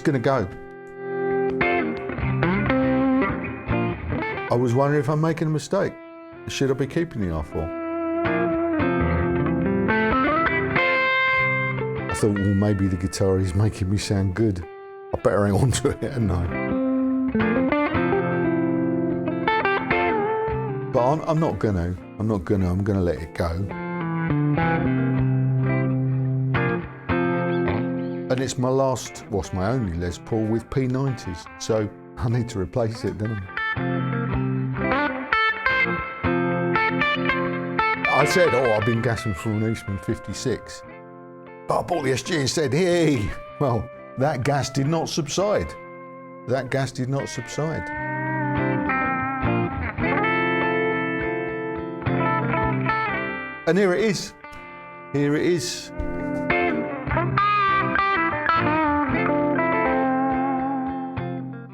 going to go. I was wondering if I'm making a mistake. Should I be keeping the R4? I thought, well, maybe the guitar is making me sound good. I better hang on to it, hadn't I? But I'm not gonna. I'm gonna let it go. And it's my last, well, it's my only Les Paul with P90s, so I need to replace it, don't I? I said, oh, I've been gassing for an Eastman 56. But I bought the SG instead, hey! Well, that gas did not subside. That gas did not subside. And here it is. Here it is.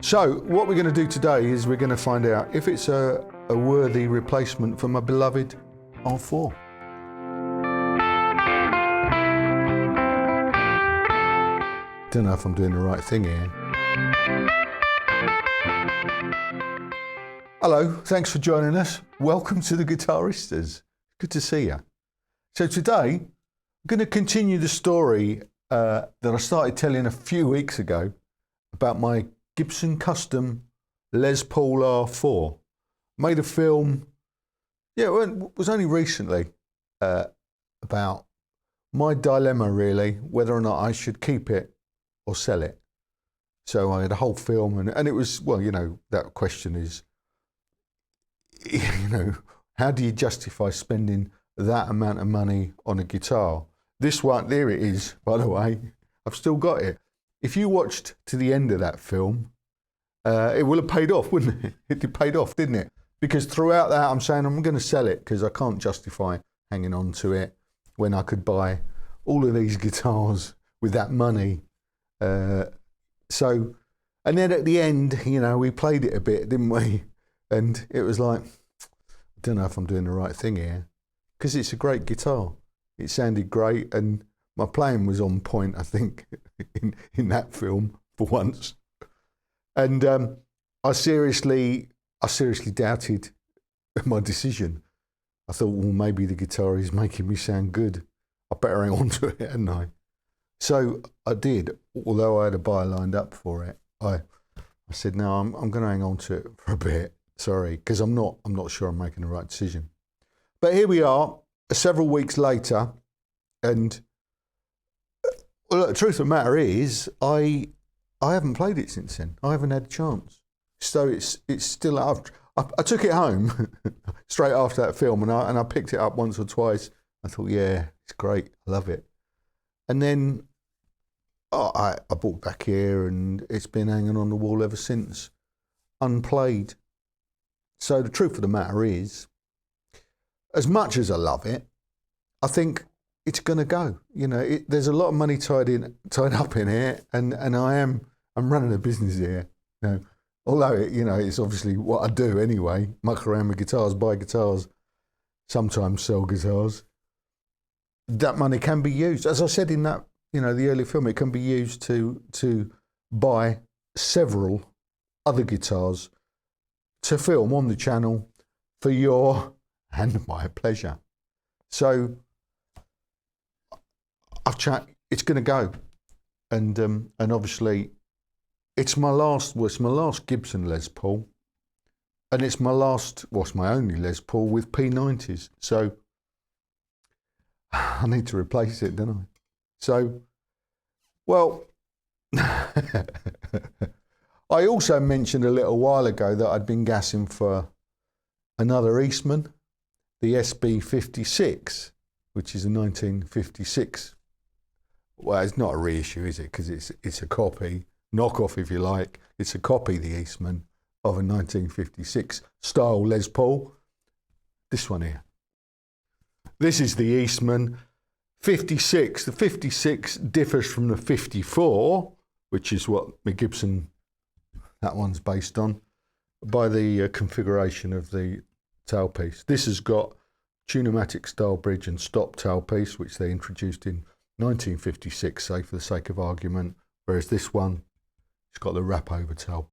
So, what we're going to do today is we're going to find out if it's a worthy replacement for my beloved R4. Don't know if I'm doing the right thing here. Hello, thanks for joining us. Welcome to the Guitaristas. Good to see you. So today, I'm going to continue the story that I started telling a few weeks ago about my Gibson custom Les Paul R4. Made a film, yeah, it was only recently, about my dilemma really, whether or not I should keep it or sell it. So I had a whole film and it was, well, you know, that question is, you know, how do you justify spending that amount of money on a guitar? This one, there it is, by the way. I've still got it. If you watched to the end of that film, it will have paid off, wouldn't it? It paid off, didn't it? Because throughout that, I'm saying I'm going to sell it because I can't justify hanging on to it when I could buy all of these guitars with that money. So, and then at the end, you know, we played it a bit, didn't we? And it was like, I don't know if I'm doing the right thing here, because it's a great guitar. It sounded great, and my playing was on point, I think, in that film for once. And I seriously doubted my decision. I thought, well, maybe the guitar is making me sound good. I better hang on to it, hadn't I? So I did, although I had a buyer lined up for it. I said, no, I'm going to hang on to it for a bit. Sorry, because I'm not sure I'm making the right decision. But here we are, several weeks later, and well, look, the truth of the matter is, I haven't played it since then. I haven't had a chance. So it's still out. I took it home straight after that film, and I picked it up once or twice. I thought, yeah, it's great. I love it. And then I bought back here, and it's been hanging on the wall ever since, unplayed. So the truth of the matter is, as much as I love it, I think it's going to go. You know, there's a lot of money tied up in here, and I'm running a business here. You know, although it's obviously what I do anyway. Muck around with guitars, buy guitars, sometimes sell guitars. That money can be used, as I said in that, the earlier film, it can be used to buy several other guitars to film on the channel for your and my pleasure. So it's going to go, and obviously it's my last Gibson Les Paul, and it's my only Les Paul with P90s. So I need to replace it, don't I? So, well, I also mentioned a little while ago that I'd been gassing for another Eastman, the SB56, which is a 1956. Well, it's not a reissue, is it? Because it's a copy, knockoff if you like. It's a copy, the Eastman, of a 1956 style Les Paul. This one here. This is the Eastman 56. The 56 differs from the 54, which is what my Gibson, that one's based on, by the configuration of the tailpiece. This has got tunematic style bridge and stop tailpiece, which they introduced in 1956, say for the sake of argument, whereas this one It's got the wrap over tail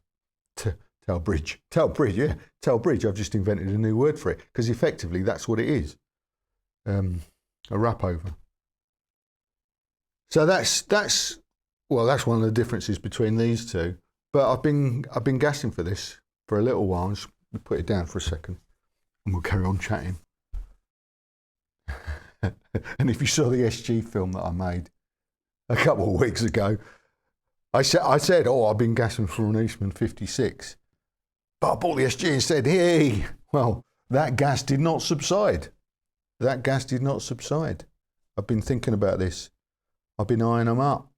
bridge. Tail bridge, yeah. Tail bridge. I've just invented a new word for it because effectively that's what it is. A wrap over. So that's one of the differences between these two. But I've been gassing for this for a little while. Just put it down for a second, and we'll carry on chatting. And if you saw the SG film that I made a couple of weeks ago, I said, oh, I've been gassing for an Eastman 56, but I bought the SG and said, hey, well, that gas did not subside. That gas did not subside. I've been thinking about this. I've been eyeing them up.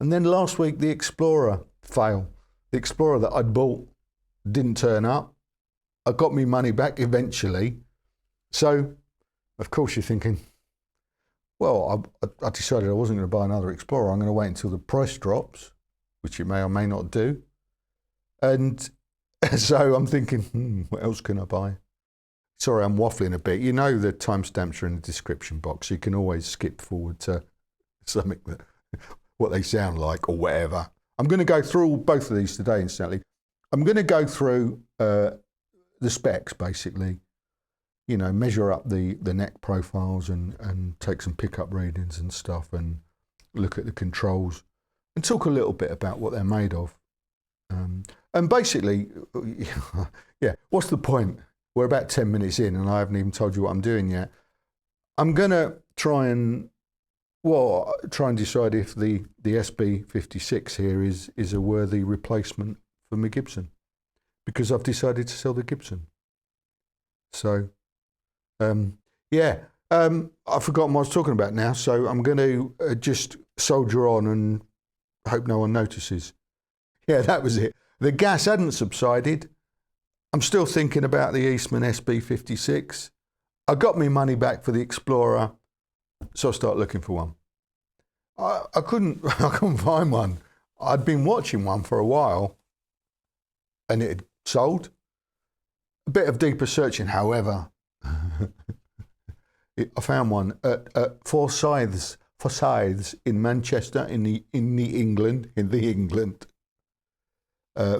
And then last week, the Explorer failed. The Explorer that I'd bought didn't turn up. I got me money back eventually. So, of course, you're thinking, well, I decided I wasn't going to buy another Explorer. I'm going to wait until the price drops, which it may or may not do. And so I'm thinking, what else can I buy? Sorry, I'm waffling a bit. You know the timestamps are in the description box. You can always skip forward to something that what they sound like or whatever. I'm going to go through both of these today, incidentally. I'm going to go through the specs, basically. You know, measure up the neck profiles and take some pickup readings and stuff and look at the controls and talk a little bit about what they're made of. And basically, yeah, what's the point? We're about 10 minutes in and I haven't even told you what I'm doing yet. I'm going to try and decide if the SB56 here is a worthy replacement for my Gibson, because I've decided to sell the Gibson. So, I've forgotten what I was talking about now, so I'm going to just soldier on and hope no one notices. Yeah, that was it. The gas hadn't subsided. I'm still thinking about the Eastman SB56. I got my money back for the Explorer, so I started looking for one. I couldn't find one. I'd been watching one for a while, and it had sold. A bit of deeper searching, however, I found one at Forsyths in Manchester, in England,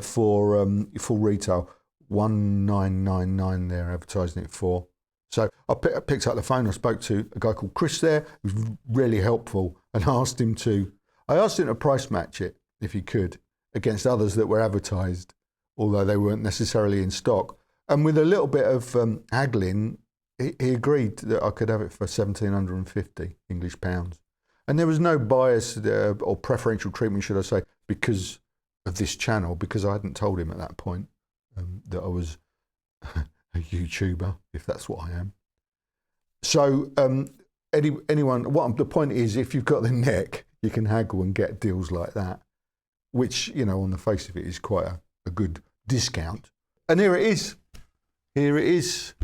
for retail. 1999 they're advertising it for. So I picked up the phone. I spoke to a guy called Chris there, who was really helpful, and I asked him to price match it if he could against others that were advertised, although they weren't necessarily in stock. And with a little bit of haggling, he agreed that I could have it for 1,750 English pounds. And there was no bias or preferential treatment, should I say, because of this channel, because I hadn't told him at that point that I was a YouTuber, if that's what I am. So the point is, if you've got the neck, you can haggle and get deals like that, which, you know, on the face of it is quite a good discount. And here it is. Here it is,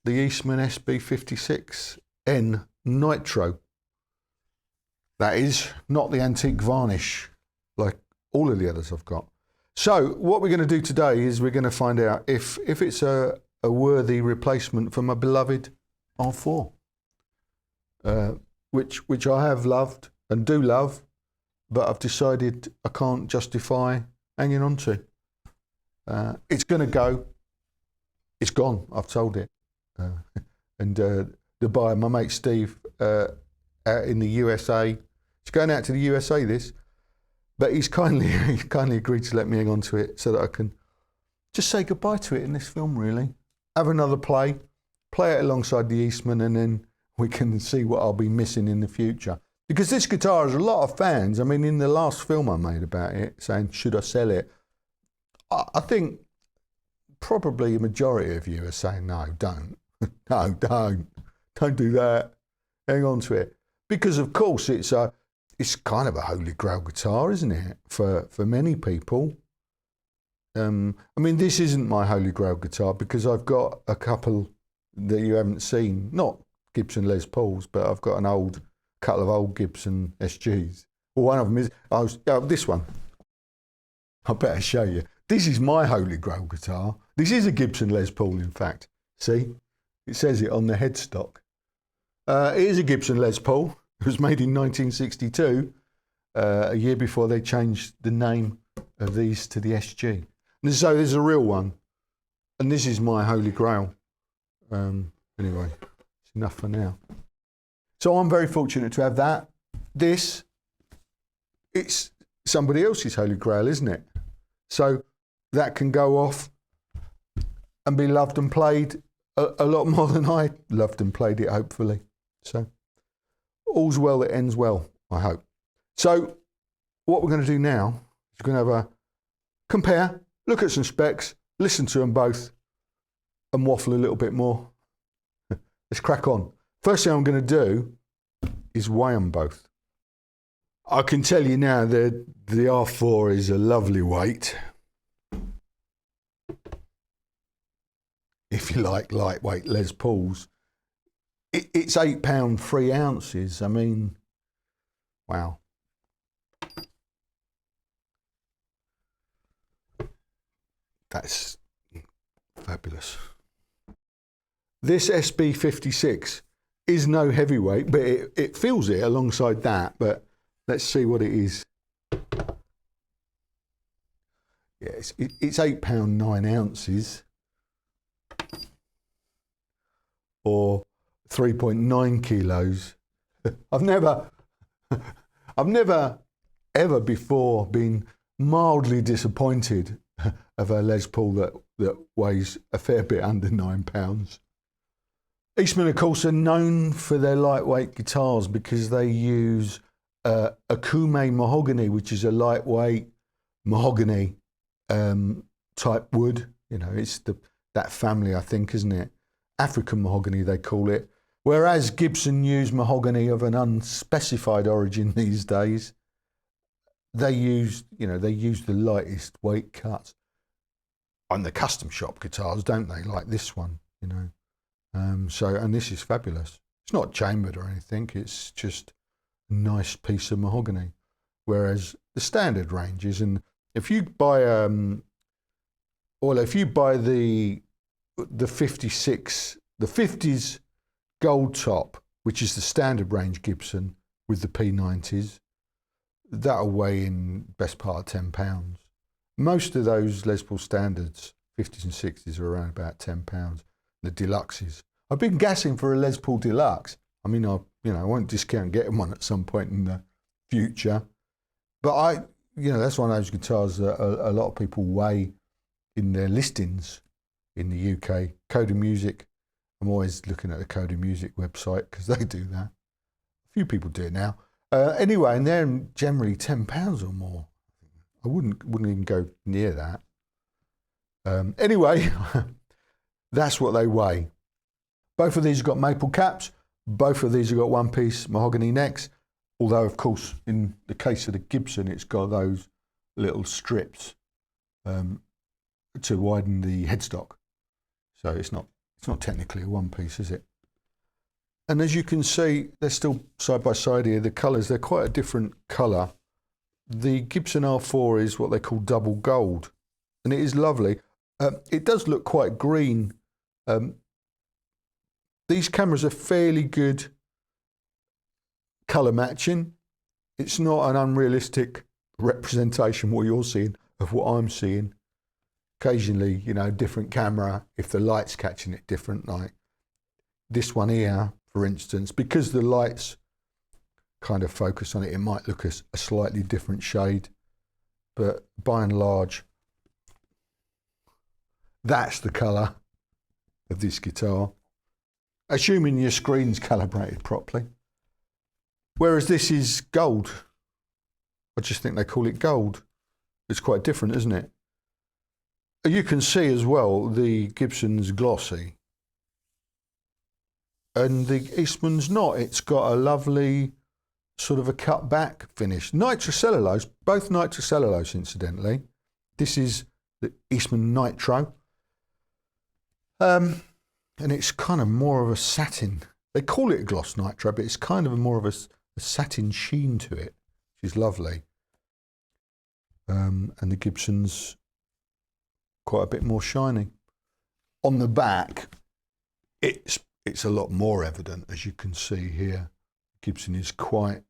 the Eastman SB56N Nitro. That is not the antique varnish like all of the others I've got. So what we're going to do today is we're going to find out if it's a worthy replacement for my beloved R4, which I have loved and do love, but I've decided I can't justify hanging on to. It's going to go. It's gone. I've sold it. And the buyer, my mate Steve, out in the USA, it's going out to the USA this, but he's kindly agreed to let me hang on to it so that I can just say goodbye to it in this film, really. Have another play it alongside the Eastman, and then we can see what I'll be missing in the future. Because this guitar has a lot of fans. I mean, in the last film I made about it, saying, should I sell it? I think probably a majority of you are saying, no, don't. No, don't do that. Hang on to it. Because, of course, it's kind of a holy grail guitar, isn't it, for many people? I mean, this isn't my holy grail guitar because I've got a couple that you haven't seen. Not Gibson Les Pauls, but I've got a couple of old Gibson SGs. Well, one of them is this one. I better show you. This is my holy grail guitar. This is a Gibson Les Paul, in fact. See? It says it on the headstock. It is a Gibson Les Paul. It was made in 1962, a year before they changed the name of these to the SG. And so there's a real one, and this is my holy grail. Anyway, it's enough for now. So I'm very fortunate to have that. This, it's somebody else's holy grail, isn't it? So that can go off and be loved and played a lot more than I loved and played it, hopefully. So all's well that ends well, I hope. So what we're going to do now is we're going to have a compare, look at some specs, listen to them both, and waffle a little bit more. Let's crack on. First thing I'm going to do is weigh them both. I can tell you now that the R4 is a lovely weight. If you like lightweight Les Pauls. It's £8, 3 ounces. I mean, wow. That's fabulous. This SB56 is no heavyweight, but it feels it alongside that, but let's see what it is. Yes, it's £8, 9 ounces, or 3.9 kilos. I've never ever before been mildly disappointed of a Les Paul that weighs a fair bit under £9. Eastman, of course, are known for their lightweight guitars because they use Akume mahogany, which is a lightweight mahogany type wood. You know, it's that family, I think, isn't it? African mahogany, they call it. Whereas Gibson use mahogany of an unspecified origin these days. They use the lightest weight cuts on the custom shop guitars, don't they? Like this one, you know. And this is fabulous. It's not chambered or anything. It's just a nice piece of mahogany. Whereas the standard ranges, and if you buy the 56, the 50s gold top, which is the standard range Gibson with the P90s, that'll weigh in best part of £10. Most of those Les Paul standards, 50s and 60s, are around about £10. The deluxes. I've been gassing for a Les Paul Deluxe. I mean, I won't discount getting one at some point in the future. But that's one of those guitars that a lot of people weigh in their listings in the UK. Coda Music. I'm always looking at the Coda Music website because they do that. A few people do it now. Anyway, and they're generally £10 or more. I wouldn't even go near that. Anyway, that's what they weigh. Both of these have got maple caps. Both of these have got one-piece mahogany necks. Although, of course, in the case of the Gibson, it's got those little strips to widen the headstock. So it's not technically a one-piece, is it? And as you can see, they're still side by side here. The colours, they're quite a different colour. The Gibson R4 is what they call double gold, and it is lovely. It does look quite green. These cameras are fairly good colour matching. It's not an unrealistic representation what you're seeing of what I'm seeing. Occasionally, different camera, if the light's catching it different, like this one here, for instance, because the lights kind of focus on it, it might look a slightly different shade, but by and large, that's the colour of this guitar, assuming your screen's calibrated properly. Whereas this is gold. I just think they call it gold. It's quite different, isn't it? You can see as well the Gibson's glossy and the Eastman's not. It's got a lovely sort of a cut back finish. Nitrocellulose, both nitrocellulose incidentally. This is the Eastman Nitro. And it's kind of more of a satin. They call it a gloss nitro, but it's kind of more of a satin sheen to it, which is lovely. And the Gibson's quite a bit more shiny. On the back, it's a lot more evident, as you can see here. Gibson is quite...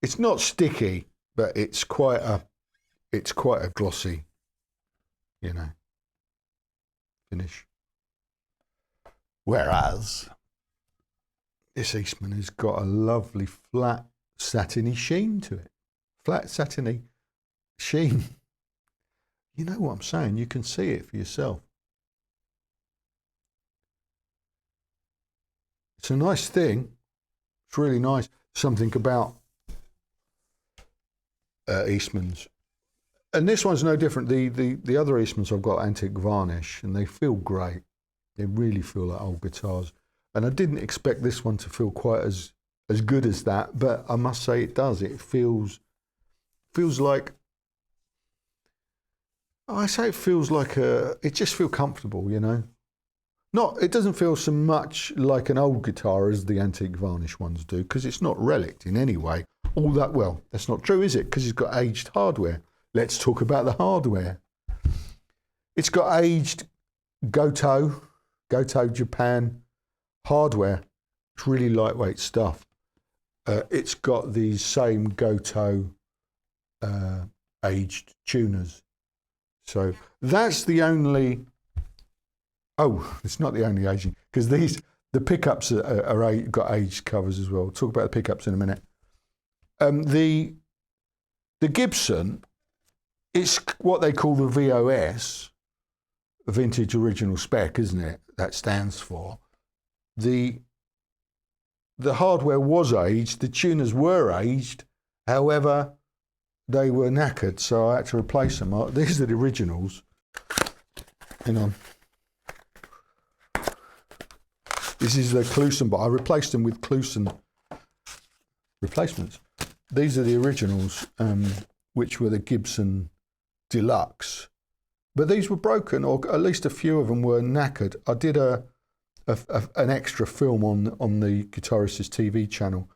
It's not sticky, but it's quite a glossy, you know, finish. Whereas this Eastman has got a lovely flat satiny sheen to it. Flat satiny sheen. You know what I'm saying? You can see it for yourself. It's a nice thing. It's really nice. Something about Eastmans. And this one's no different. The other Eastmans I've got antique varnish, and they feel great. They really feel like old guitars. And I didn't expect this one to feel quite as good as that, but I must say it does. It feels like, I say it feels like it just feels comfortable, you know. It doesn't feel so much like an old guitar as the antique varnish ones do, because it's not relic in any way. All that, well, that's not true, is it? Because it's got aged hardware. Let's talk about the hardware. It's got aged Goto Japan hardware. It's really lightweight stuff. It's got these same Goto aged tuners. So that's the only, it's not the only aging, because the pickups are got aged covers as well. We'll talk about the pickups in a minute. The Gibson, it's what they call the VOS, Vintage Original Spec, isn't it? That stands for. The hardware was aged, the tuners were aged, however, they were knackered, so I had to replace them. These are the originals. Hang on. This is the Clusen, but I replaced them with Clusen replacements. These are the originals, which were the Gibson Deluxe. But these were broken, or at least a few of them were knackered. I did an extra film on the Guitaristas TV channel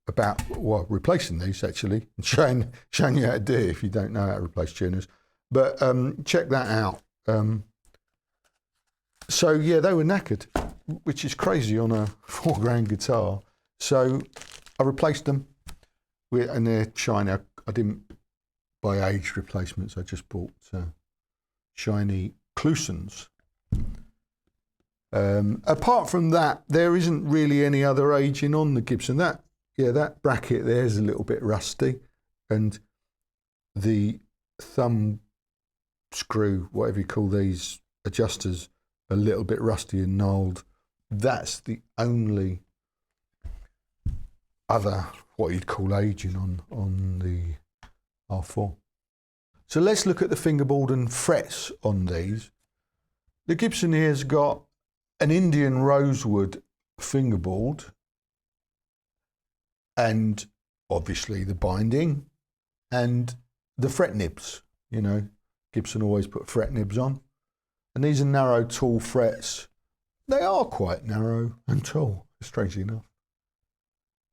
about replacing these, actually, and showing you how to do it if you don't know how to replace tuners. But check that out. So yeah, they were knackered, which is crazy on a $4,000 guitar. So I replaced them, and they're shiny. I didn't buy aged replacements. I just bought shiny Clusens. Apart from that, there isn't really any other aging on the Gibson. That bracket there is a little bit rusty, and the thumb screw, whatever you call these adjusters, a little bit rusty and gnarled. That's the only other, what you'd call aging on the R4. So let's look at the fingerboard and frets on these. The Gibson here's got an Indian rosewood fingerboard, and obviously the binding and the fret nibs. You know, Gibson always put fret nibs on. And these are narrow, tall frets. They are quite narrow and tall, strangely enough.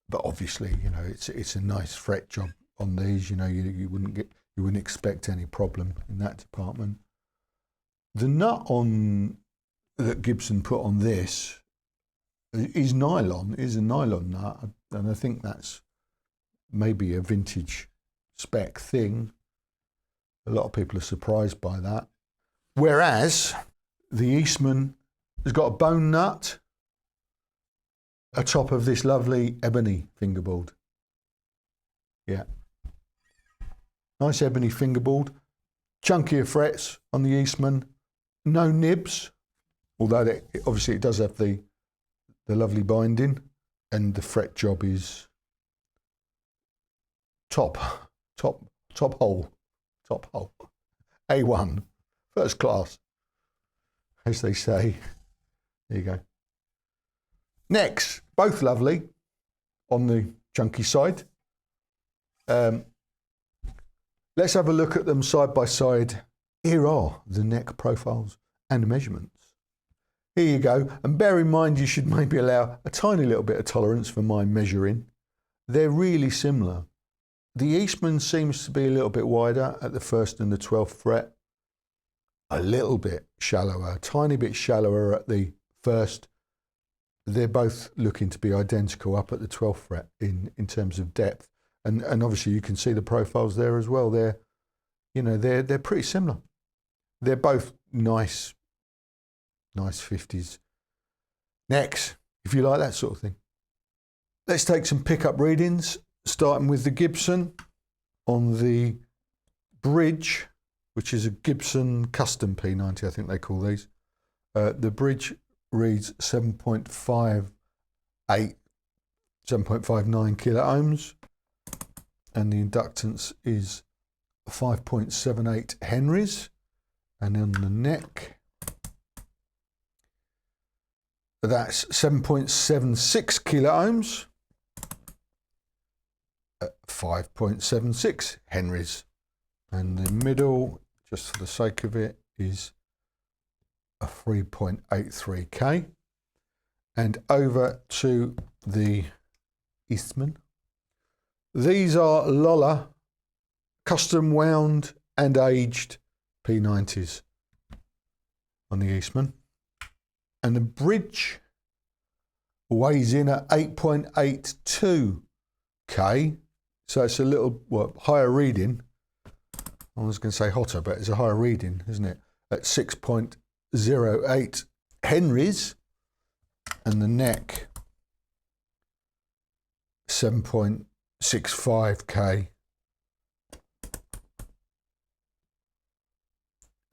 But obviously, you know, it's a nice fret job on these. You know, you wouldn't expect any problem in that department. The nut that Gibson put on this is nylon. Is a nylon nut, and I think that's maybe a vintage spec thing. A lot of people are surprised by that. Whereas the Eastman has got a bone nut atop of this lovely ebony fingerboard. Yeah. Nice ebony fingerboard. Chunkier frets on the Eastman. No nibs, although obviously it does have the lovely binding, and the fret job is top hole. A1. First class, as they say. There you go. Necks, both lovely on the chunky side. Let's have a look at them side by side. Here are the neck profiles and measurements. Here you go. And bear in mind, you should maybe allow a tiny little bit of tolerance for my measuring. They're really similar. The Eastman seems to be a little bit wider at the 1st and the 12th fret. A little bit shallower, a tiny bit shallower at the 1st. They're both looking to be identical up at the 12th fret in terms of depth. and obviously you can see the profiles there as well. They're, you know, they're pretty similar. They're both nice 50s necks, if you like that sort of thing. Let's take some pickup readings, starting with the Gibson on the bridge, which is a Gibson custom P90, I think they call these. The bridge reads 7.59 kilo ohms, and the inductance is 5.78 Henrys. And on the neck, that's 7.76 kilo ohms at 5.76 Henrys. And the middle, just for the sake of it, is a 3.83K. And over to the Eastman. These are Lola custom wound and aged P90s on the Eastman. And the bridge weighs in at 8.82K. So it's a little higher reading. I was going to say hotter, but it's a higher reading, isn't it? At 6.08 Henrys. And the neck, 7.65K.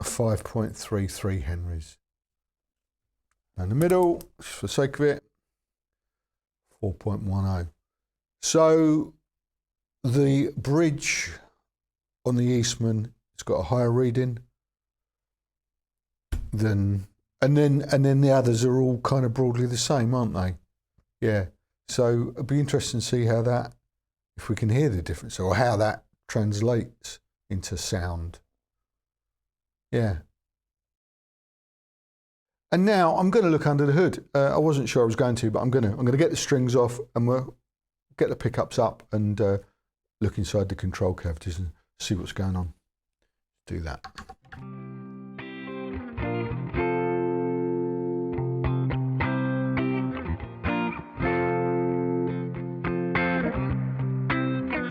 5.33 Henrys. And the middle, for the sake of it, 4.10. So the bridge on the Eastman, it's got a higher reading than, and then the others are all kind of broadly the same, aren't they? Yeah. So it'd be interesting to see how that, if we can hear the difference, or how that translates into sound. Yeah. And now I'm going to look under the hood. I wasn't sure I was going to, but I'm going to get the strings off, and we'll get the pickups up and look inside the control cavities and see what's going on. Do that.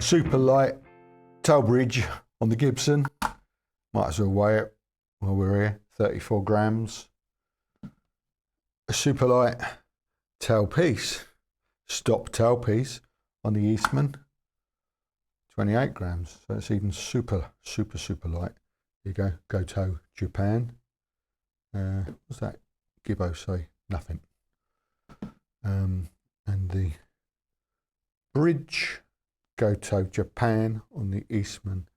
Super light tail bridge on the Gibson. Might as well weigh it while we're here. 34 grams. A super light tailpiece, stop tailpiece on the Eastman. 28 grams. So it's even super light. Here you go. Goto Japan. What's that? Gibbo say? Nothing. And the bridge. Goto Japan on the Eastman,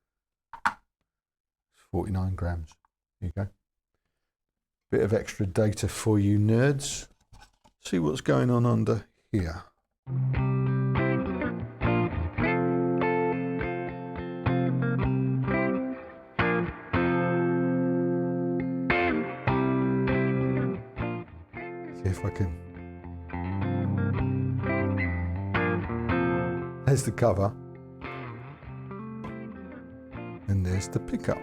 49 grams. There you go. Bit of extra data for you nerds. See what's going on under here. See if I can. There's the cover, and there's the pickup.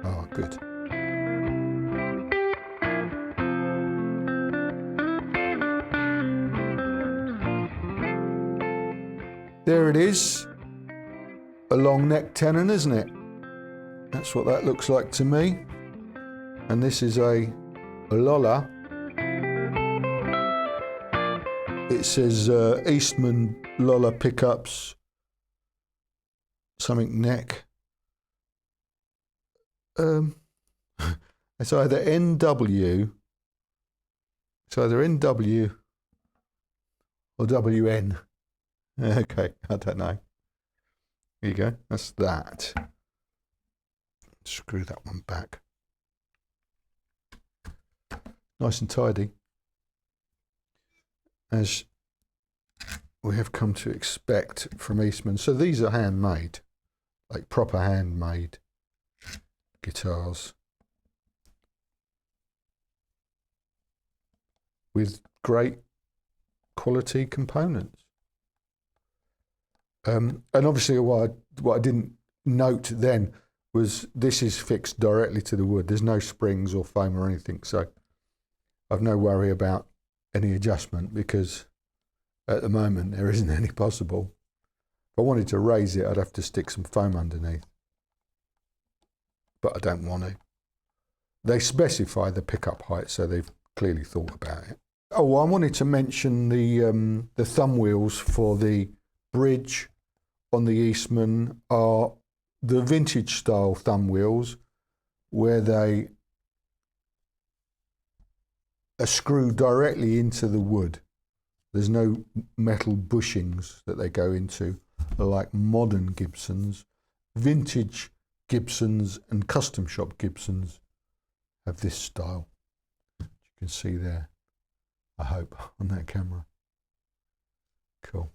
Oh, good. There it is, a long neck tenon, isn't it? That's what that looks like to me. And this is a Lola. It says Eastman Lola pickups, something neck. It's either NW, or WN. Okay, I don't know. There you go, that's that. Screw that one back. Nice and tidy, as we have come to expect from Eastman. So these are handmade, like proper handmade guitars with great quality components. And obviously what I didn't note then was this is fixed directly to the wood. There's no springs or foam or anything, so I've no worry about any adjustment, because at the moment there isn't any possible. If I wanted to raise it, I'd have to stick some foam underneath. But I don't want to. They specify the pickup height, so they've clearly thought about it. Oh, I wanted to mention the thumb wheels for the bridge on the Eastman are the vintage style thumb wheels, where they are screwed directly into the wood. There's no metal bushings that they go into, like modern Gibsons. Vintage Gibsons and custom shop Gibsons have this style. You can see there, I hope, on that camera. Cool.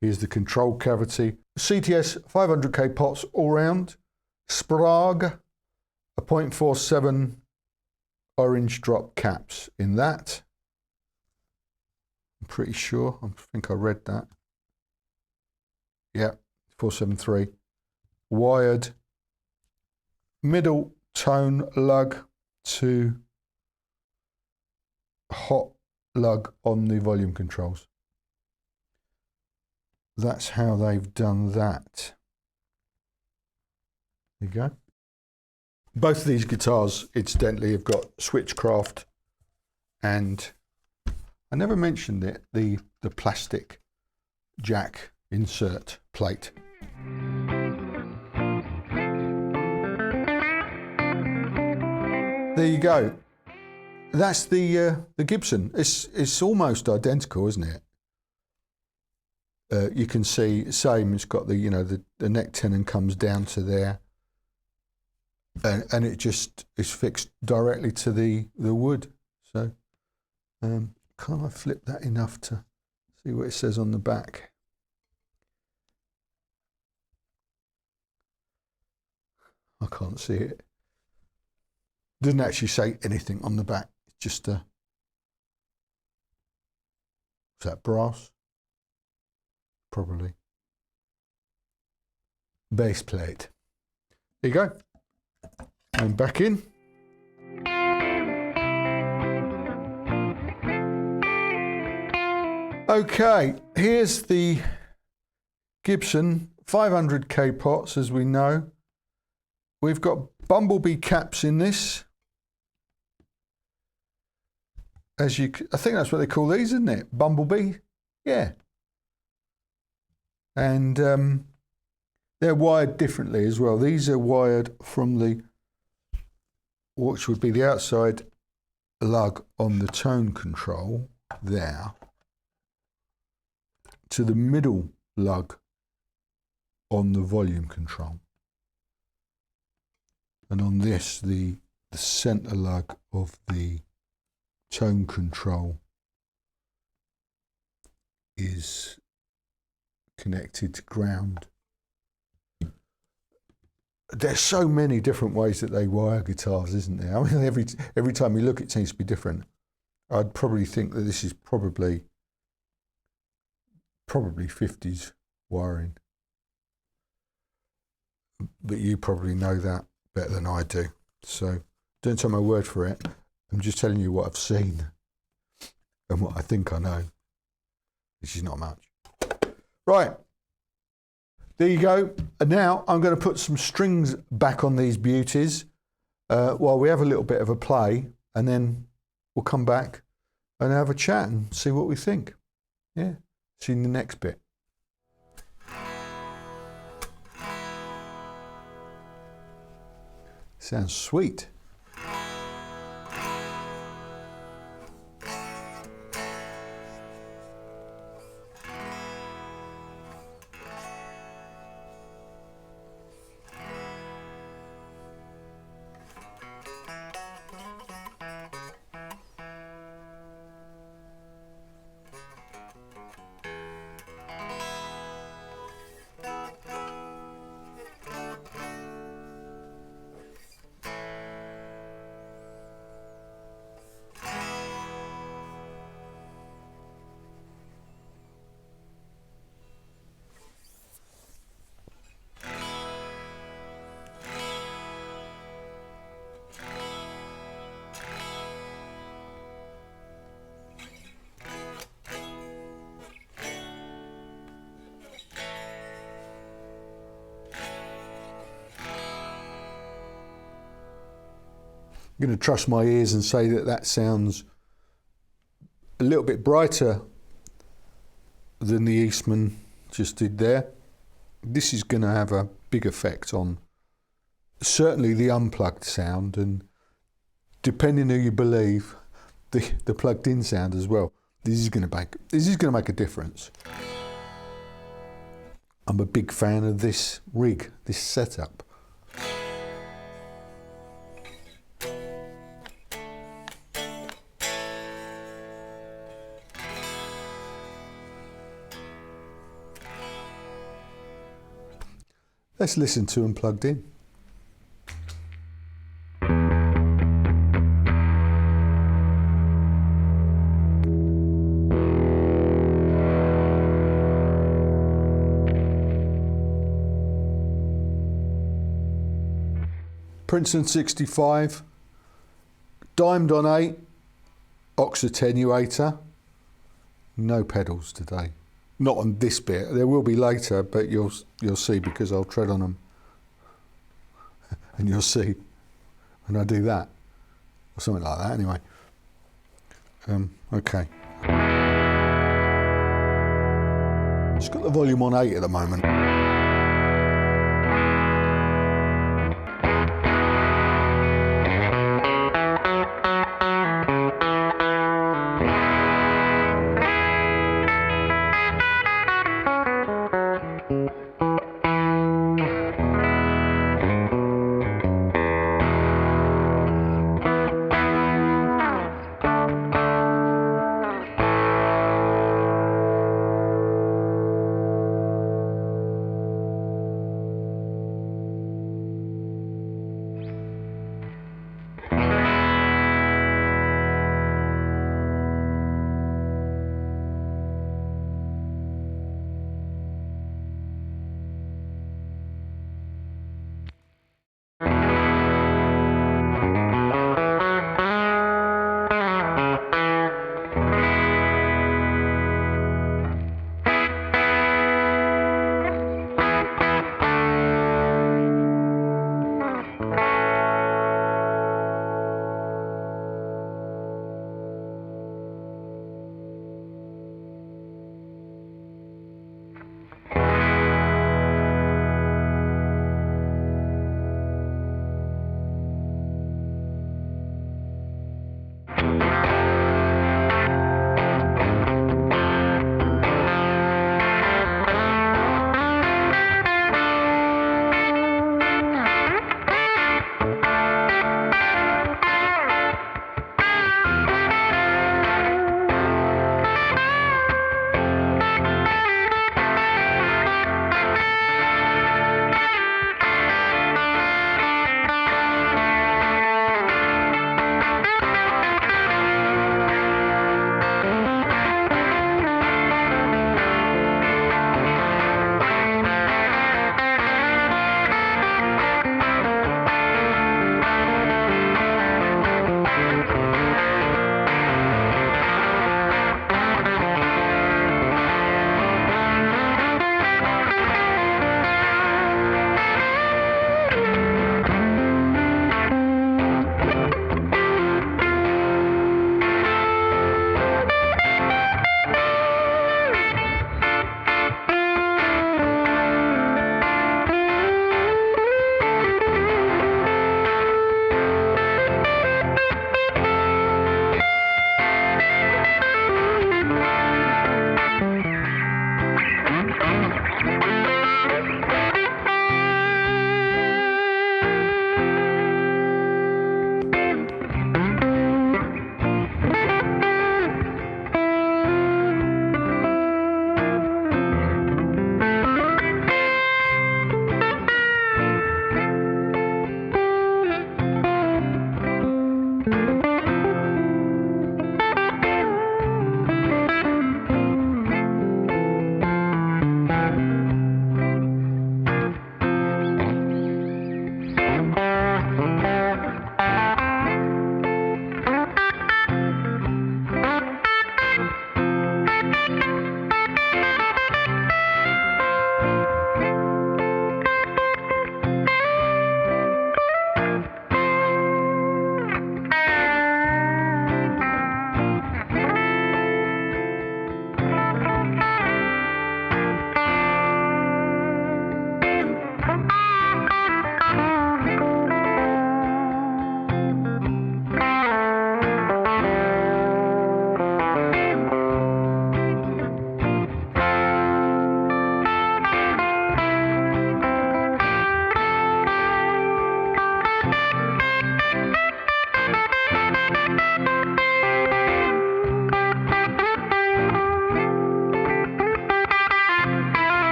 Here's the control cavity. CTS 500k pots all round. Sprague, a 0.47 orange drop caps in that. I'm pretty sure, I think I read that. Yeah, 473. Wired middle tone lug to hot lug on the volume controls. That's how they've done that. There you go. Both of these guitars, incidentally, have got switchcraft, and I never mentioned it, the plastic jack insert plate. There you go. That's the Gibson. It's almost identical, isn't it? You can see, same. It's got the the neck tenon comes down to there, and it just is fixed directly to the wood. So, can't I flip that enough to see what it says on the back? I can't see it. Doesn't actually say anything on the back. It's just is that brass? Probably. Base plate. There you go. And back in. Okay, here's the Gibson 500k pots, as we know. We've got bumblebee caps in this. I think that's what they call these, isn't it? Bumblebee? Yeah. And they're wired differently as well. These are wired from which would be the outside lug on the tone control there, to the middle lug on the volume control. And on this, the center lug of the tone control is connected to ground. There's so many different ways that they wire guitars, isn't there? I mean, every time you look, it seems to be different. I'd probably think that this is probably 50s wiring, but you probably know that better than I do. So don't take my word for it. I'm just telling you what I've seen and what I think I know, which is not much. Right, there you go. And now I'm going to put some strings back on these beauties while we have a little bit of a play, and then we'll come back and have a chat and see what we think. Yeah, see you in the next bit. Sounds sweet. I'm going to trust my ears and say that that sounds a little bit brighter than the Eastman just did there. This is going to have a big effect on certainly the unplugged sound, and depending who you believe, the plugged in sound as well. This is going to make a difference. I'm a big fan of this rig, this setup. Let's listen to Unplugged in. Princeton 65, dimed on 8, aux attenuator, no pedals today. Not on this bit, there will be later, but you'll see because I'll tread on them. And you'll see when I do that, or something like that anyway. Okay. Just got the volume on 8 at the moment.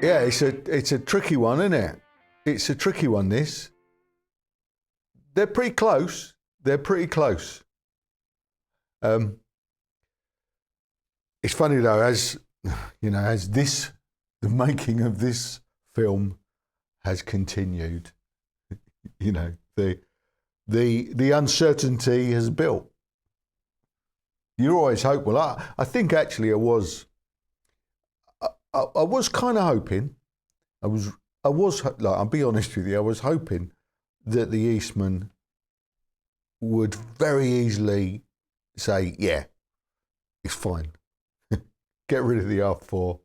Yeah, it's a tricky one, isn't it? It's a tricky one, this. They're pretty close. They're pretty close. It's funny though, as you know, as the making of this film has continued, you know, the uncertainty has built. You always hope. Well, I think actually I was kind of hoping. I was like, I'll be honest with you. I was hoping that the Eastman would very easily say, yeah, it's fine. Get rid of the R4,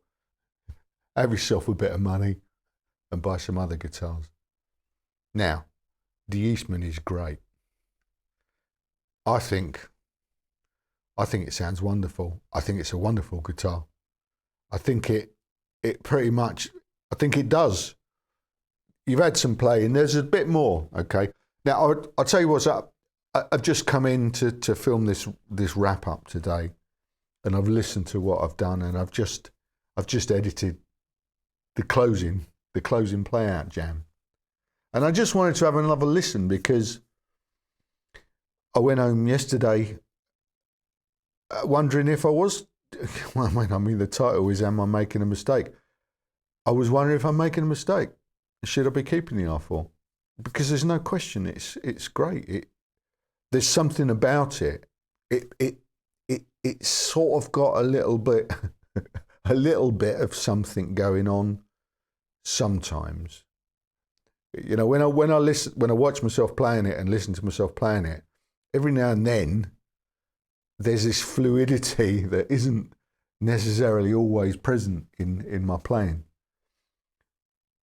have yourself a bit of money and buy some other guitars. Now, the Eastman is great. I think it sounds wonderful. I think it's a wonderful guitar. I think it pretty much, I think it does. You've had some playing, there's a bit more, okay? Now, I'll tell you what's up. I've just come in to film this wrap up today, and I've listened to what I've done, and I've just edited the closing play out jam. And I just wanted to have another listen because I went home yesterday wondering if I was, well, I mean, the title is Am I Making a Mistake? I was wondering if I'm making a mistake. Should I be keeping the R4? Because there's no question, it's great. There's something about it. It's sort of got a little bit of something going on sometimes. You know, when I watch myself playing it and listen to myself playing it, every now and then there's this fluidity that isn't necessarily always present in my playing.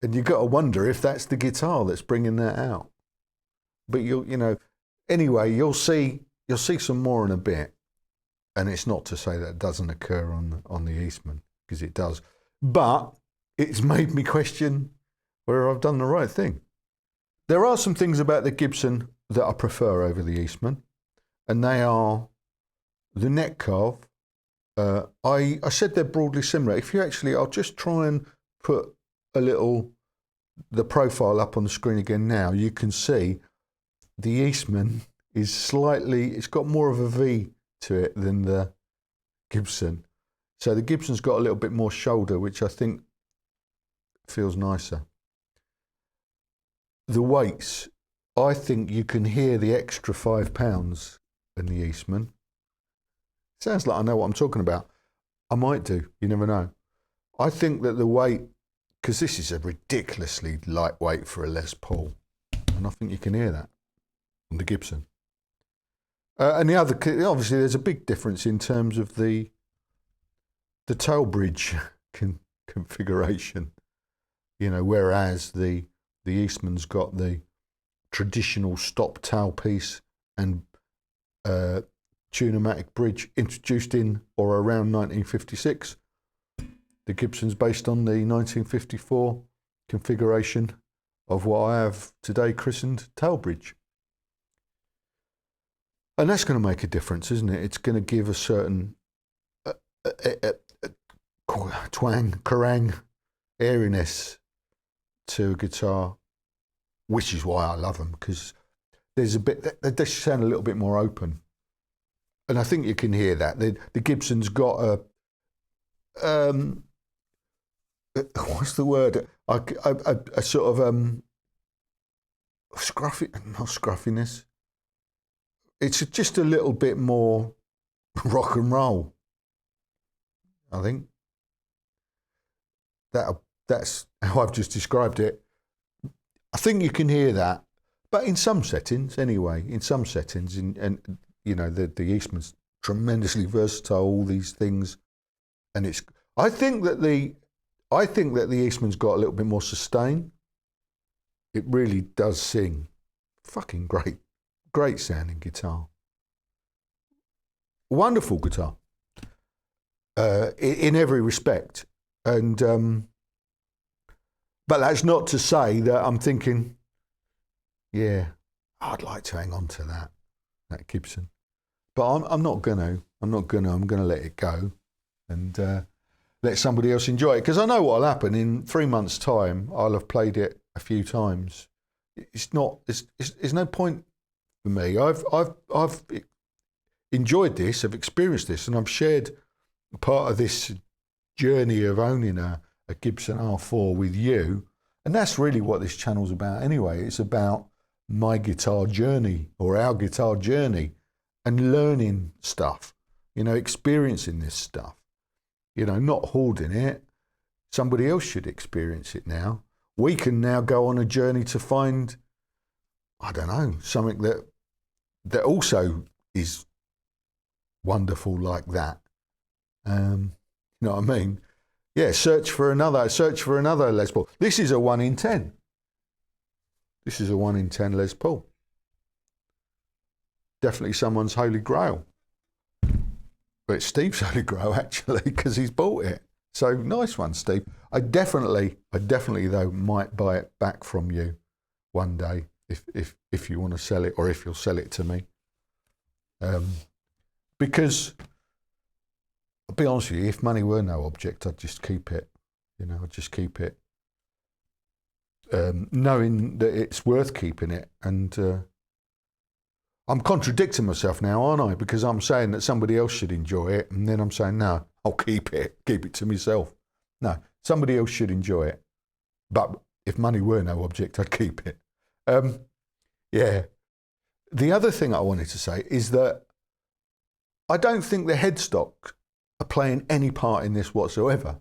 And you've got to wonder if that's the guitar that's bringing that out. But anyway, you'll see some more in a bit. And it's not to say that it doesn't occur on the Eastman, because it does. But it's made me question whether I've done the right thing. There are some things about the Gibson that I prefer over the Eastman, and they are the neck carve. I said they're broadly similar. If you actually, I'll just try and put the profile up on the screen again now. You can see the Eastman is it's got more of a V to it than the Gibson. So the Gibson's got a little bit more shoulder, which I think feels nicer. The weights, I think you can hear the extra £5 in the Eastman. Sounds like I know what I'm talking about. I might do, you never know. I think that the weight, because this is a ridiculously lightweight for a Les Paul, and I think you can hear that on the Gibson. And the other, obviously, there's a big difference in terms of the tail bridge configuration. You know, whereas the Eastman's got the traditional stop tail piece and tune-o-matic bridge introduced in or around 1956. The Gibson's based on the 1954 configuration of what I have today christened tail bridge. And that's going to make a difference, isn't it? It's going to give a certain twang, kerrang, airiness to a guitar, which is why I love them, because there's they just sound a little bit more open. And I think you can hear that. The Gibson's got what's the word? A sort of scruffiness. It's just a little bit more rock and roll, I think. That's how I've just described it. I think you can hear that, but in some settings, anyway. In some settings, and you know, the Eastman's tremendously versatile. All these things, and it's. I think that the Eastman's got a little bit more sustain. It really does sing, fucking great sounding guitar. Wonderful guitar, in every respect, and. But that's not to say that I'm thinking, yeah, I'd like to hang on to that Gibson. But I'm not gonna. I'm gonna let it go, and let somebody else enjoy it. Because I know what'll happen in 3 months' time. I'll have played it a few times. It's not. It's no point for me. I've enjoyed this. I've experienced this, and I've shared part of this journey of owning a Gibson R4 with you. And that's really what this channel's about anyway. It's about my guitar journey, or our guitar journey, and learning stuff, experiencing this stuff, not hoarding it. Somebody else should experience it now. We can now go on a journey to find, I don't know, something that also is wonderful like that. You know what I mean? Yeah, search for another Les Paul. This is a 1 in 10. This is a 1 in 10 Les Paul. Definitely someone's holy grail. But it's Steve's holy grail, actually, because he's bought it. So nice one, Steve. I definitely though might buy it back from you one day if you want to sell it, or if you'll sell it to me. Because I'll be honest with you, if money were no object, I'd just keep it. I'd just keep it, knowing that it's worth keeping it. And I'm contradicting myself now, aren't I? Because I'm saying that somebody else should enjoy it, and then I'm saying, no, I'll keep it to myself. No, somebody else should enjoy it. But if money were no object, I'd keep it. Yeah. The other thing I wanted to say is that I don't think the headstock are playing any part in this whatsoever.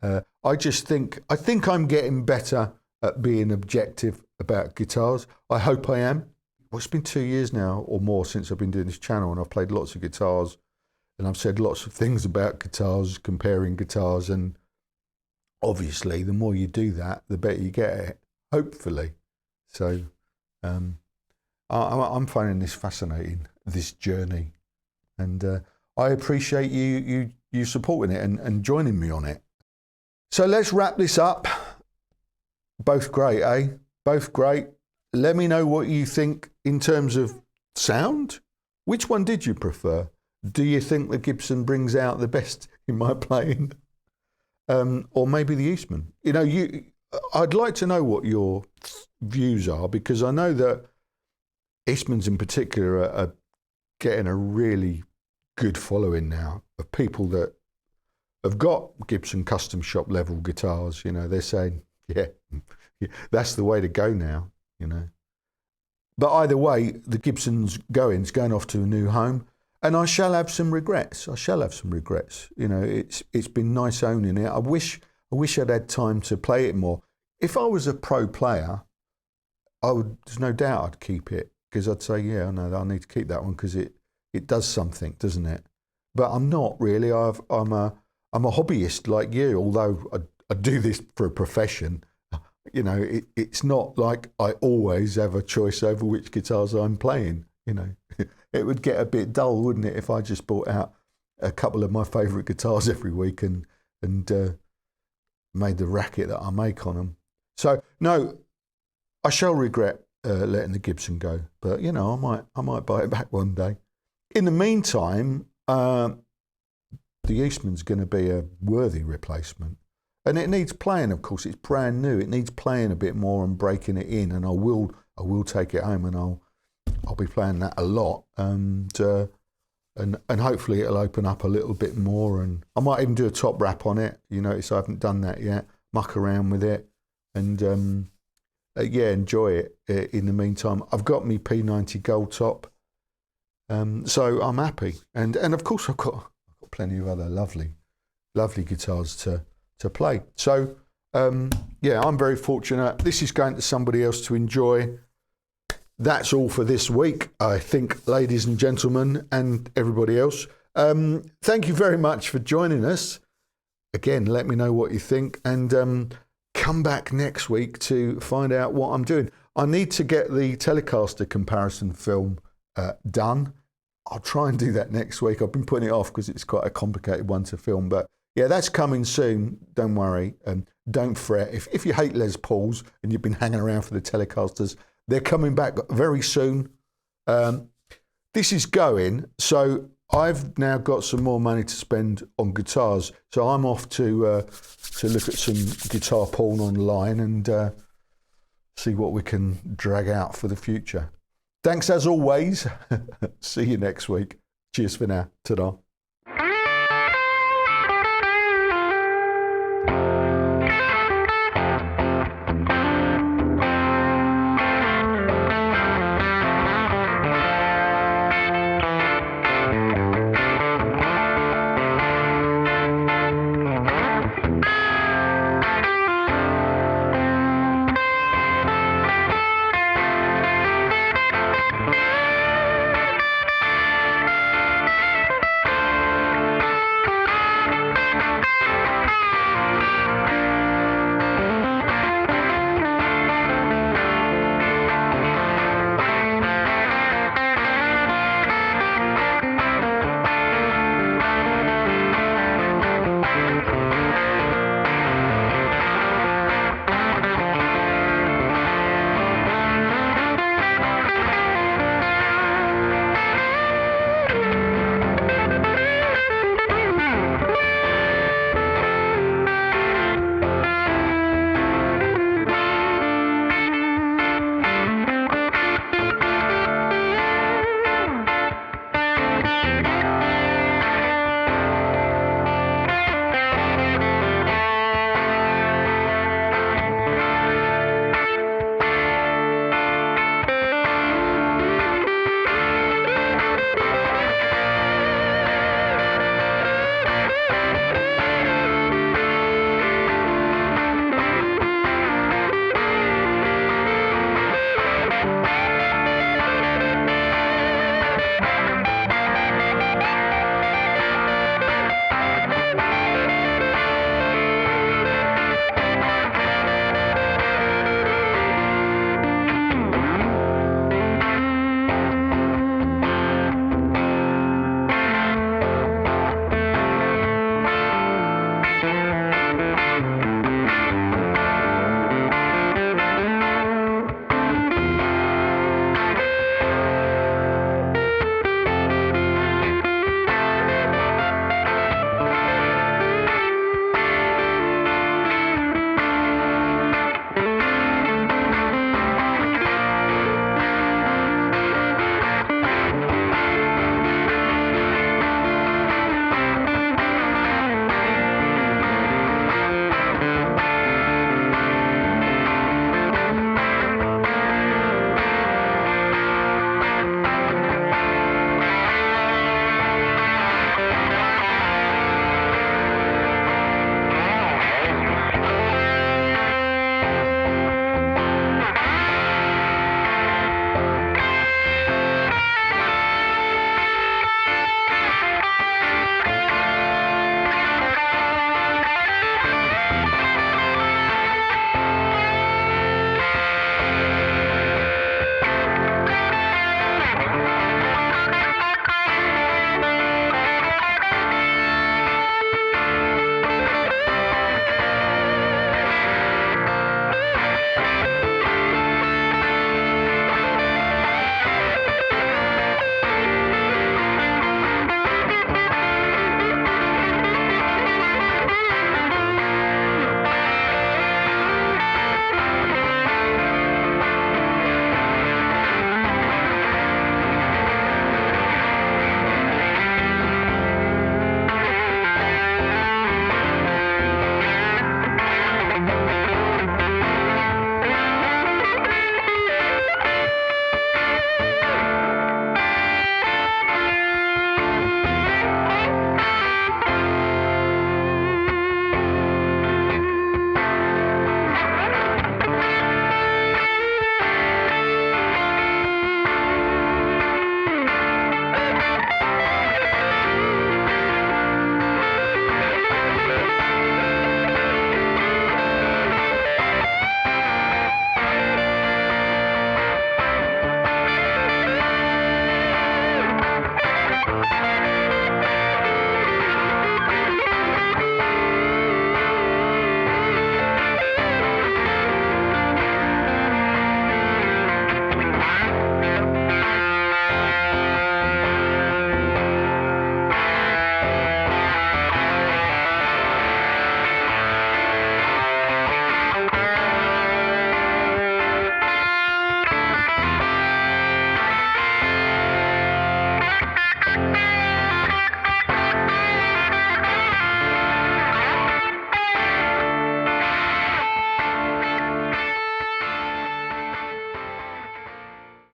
I think I'm getting better at being objective about guitars. I hope I am. Well, it's been 2 years now or more since I've been doing this channel, and I've played lots of guitars, and I've said lots of things about guitars, comparing guitars, and obviously the more you do that, the better you get at it, hopefully. So I'm finding this fascinating, this journey, and I appreciate you supporting it and joining me on it. So let's wrap this up. Both great, eh? Both great. Let me know what you think in terms of sound. Which one did you prefer? Do you think the Gibson brings out the best in my playing? Or maybe the Eastman? I'd like to know what your views are, because I know that Eastmans in particular are getting a really good following now of people that have got Gibson custom shop level guitars. They're saying, yeah, that's the way to go now. But either way, the Gibson's going off to a new home, and I shall have some regrets. It's been nice owning it. I wish I'd had time to play it more. If I was a pro player, there's no doubt I'd keep it, because I'd say, yeah, no, I need to keep that one because it does something, doesn't it? But I'm not really. I'm a hobbyist like you, although I do this for a profession. It's not like I always have a choice over which guitars I'm playing. It would get a bit dull, wouldn't it, if I just brought out a couple of my favourite guitars every week and made the racket that I make on them. So no, I shall regret letting the Gibson go, but I might buy it back one day. In the meantime, the Eastman's going to be a worthy replacement. And it needs playing, of course. It's brand new. It needs playing a bit more and breaking it in. And I will take it home, and I'll be playing that a lot. And hopefully it'll open up a little bit more. And I might even do a top wrap on it. You notice I haven't done that yet. Muck around with it, and enjoy it. In the meantime, I've got me P90 gold top, so I'm happy. And of course I've got plenty of other lovely guitars to play. So I'm very fortunate. This is going to somebody else to enjoy. That's all for this week, I think, ladies and gentlemen, and everybody else. Thank you very much for joining us. Again, let me know what you think, and come back next week to find out what I'm doing. I need to get the Telecaster comparison film done. I'll try and do that next week. I've been putting it off because it's quite a complicated one to film, but yeah, that's coming soon. Don't worry. Don't fret. If you hate Les Pauls and you've been hanging around for the Telecasters, they're coming back very soon. This is going, so I've now got some more money to spend on guitars, so I'm off to look at some guitar porn online and see what we can drag out for the future. Thanks as always. See you next week. Cheers for now. Ta-da.